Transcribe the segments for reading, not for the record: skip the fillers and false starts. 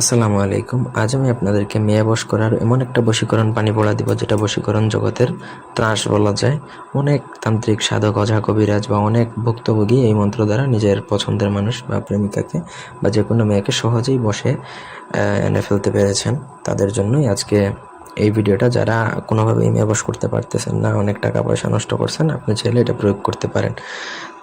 আসসালামু আলাইকুম। আজ আমি আপনাদেরকে মেয়ে বশ করার এমন একটা বশীকরণ পানি পড়া দিব, যেটা বশীকরণ জগতের ত্রাস বলা যায়। অনেক তান্ত্রিক সাধক, ওঝা, কবিরাজ বা অনেক ভুক্তভোগী এই মন্ত্র দ্বারা নিজের পছন্দের মানুষ বা প্রেমিকাকে বা যে কোনো মেয়েকে সহজেই বশে এনে ফেলতে পেরেছেন। তাদের জন্যই আজকে এই ভিডিওটা। যারা কোনোভাবেই মেয়ে বশ করতে পারতেছেন না, অনেক টাকা পয়সা নষ্ট করছেন, আপনি চাইলে এটা প্রয়োগ করতে পারেন।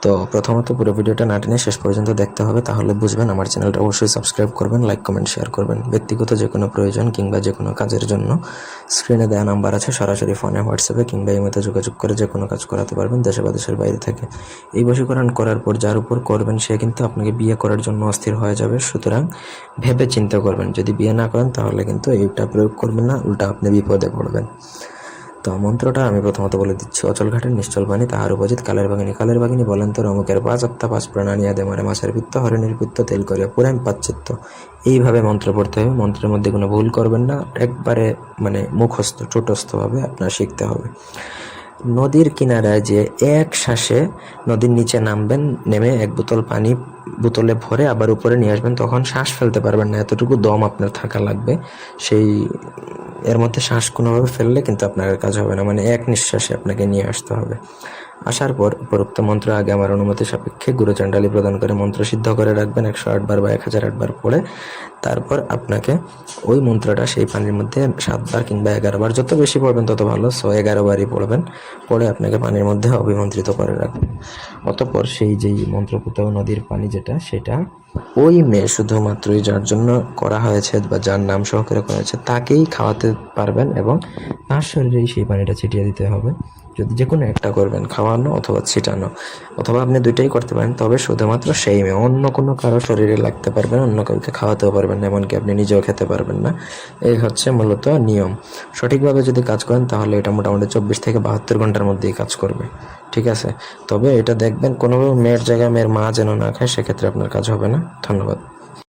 তো প্রথমত পুরো ভিডিওটা না টেনে শেষ পর্যন্ত দেখতে হবে, তাহলে বুঝবেন। আমার চ্যানেলটা অবশ্যই সাবস্ক্রাইব করবেন, লাইক, কমেন্ট, শেয়ার করবেন। ব্যক্তিগত যে কোনো প্রয়োজন কিংবা যে কোনো কাজের জন্য স্ক্রিনে দেওয়া নাম্বার আছে, সরাসরি ফোনে, হোয়াটসঅ্যাপে কিংবা ইমেতে যোগাযোগ করে যে কোনো কাজ করাতে পারবেন, দেশে বা দেশের বাইরে থেকে। এই বশীকরণ করার পর যার উপর করবেন সে কিন্তু আপনাকে বিয়ে করার জন্য অস্থির হয়ে যাবে। সুতরাং ভেবে চিন্তা করবেন। যদি বিয়ে না করেন তাহলে কিন্তু এইটা প্রয়োগ করবেন না, উল্টা আপনি বিপদে পড়বেন। তো মন্ত্রটা আমি প্রথমত বলে দিচ্ছি। অচল ঘাটের নিশ্চল বাণী তাহার উপজিত কালের বাগিনী বলেন তো রমকের পাঁচ আত্মা পাঁচ প্রাণানিয়া দে মারে মাছের পিত্ত হরিণীর পিত্ত তেল করিয়া পুরাম পাচ্চিত্ত। এইভাবে মন্ত্র পড়তে হবে। মন্ত্রের মধ্যে কোনো ভুল করবেন না, একবারে মুখস্থ ছোটস্থভাবে আপনার শিখতে হবে। নদীর কিনারায় যে এক শ্বাসে নদীর নিচে নামবেন, নেমে এক বোতল পানি বোতলে ভরে আবার উপরে নিয়ে আসবেন। তখন শ্বাস ফেলতে পারবেন না, এতটুকু দম আপনার থাকা লাগবে। সেই এর মধ্যে শ্বাস কোনোভাবে ফেললে কিন্তু আপনার কাজ হবে না, এক নিঃশ্বাসে আপনাকে নিয়ে আসতে হবে। আসার পর উপরোক্ত মন্ত্র আগে আমার অনুমতি সাপেক্ষে গুরুচণ্ডালী প্রদান করে মন্ত্র সিদ্ধ করে রাখবেন 108 বার বা 1008 বার পড়ে। তারপর আপনাকে ওই মন্ত্রটা সেই পানির মধ্যে 7 বার কিংবা 11 বার, যত বেশি পড়বেন তত ভালো। 11 বারই পড়বেন। পড়ে আপনাকে পানির মধ্যে অভিমন্ত্রিত করে রাখবেন। অতঃপর সেই যেই মন্ত্রপুত নদীর পানি সেটা ওই মেয়ে, শুধুমাত্রই যার জন্য করা হয়েছে বা যার নাম সহকারে করা হয়েছে তাকেই খাওয়াতে পারবেন, এবং তার শরীরেই সেই পানিটা ছিটিয়ে দিতে হবে। যদি যে কোনো একটা করবেন, খাওয়ানো অথবা ছিটানো, অথবা আপনি দুইটাই করতে পারেন। তবে শুধুমাত্র সেই মেয়ে, অন্য কোনো কারো শরীরে লাগতে পারবেন, অন্য কাউকে খাওয়াতেও পারবেন না, এমনকি আপনি নিজেও খেতে পারবেন না। এই হচ্ছে মূলত নিয়ম। সঠিকভাবে যদি কাজ করেন তাহলে এটা মোটামুটি 24 থেকে 72 ঘন্টার মধ্যেই কাজ করবে। ঠিক আছে? তবে এটা দেখবেন কোনোভাবে মেয়ের জায়গায় মেয়ের মা যেন না খায়, সেক্ষেত্রে আপনার কাজ হবে না। ধন্যবাদ।